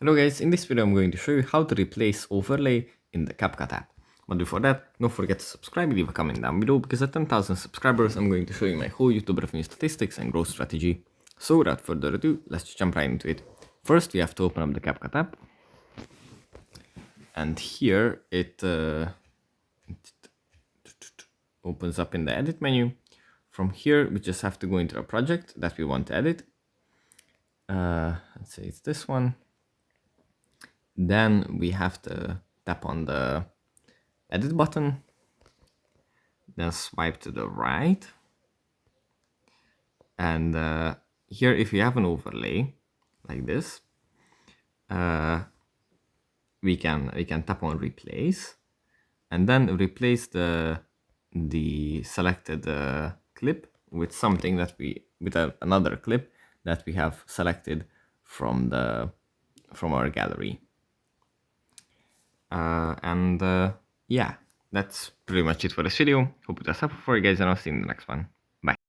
Hello guys, in this video I'm going to show you how to replace overlay in the CapCut app. But before that, don't forget to subscribe, leave a comment down below, because at 10,000 subscribers I'm going to show you my whole YouTube revenue statistics and growth strategy. So without further ado, let's just jump right into it. First we have to open up the CapCut app. And here it opens up in the edit menu. From here we just have to go into a project that we want to edit. Let's say it's this one. Then we have to tap on the edit button, then swipe to the right. And here, if you have an overlay like this, we can tap on replace, and then replace the selected clip with something that with another clip that we have selected from our gallery. Yeah, that's pretty much it for this video. Hope it was helpful for you guys, and I'll see you in the next one. Bye.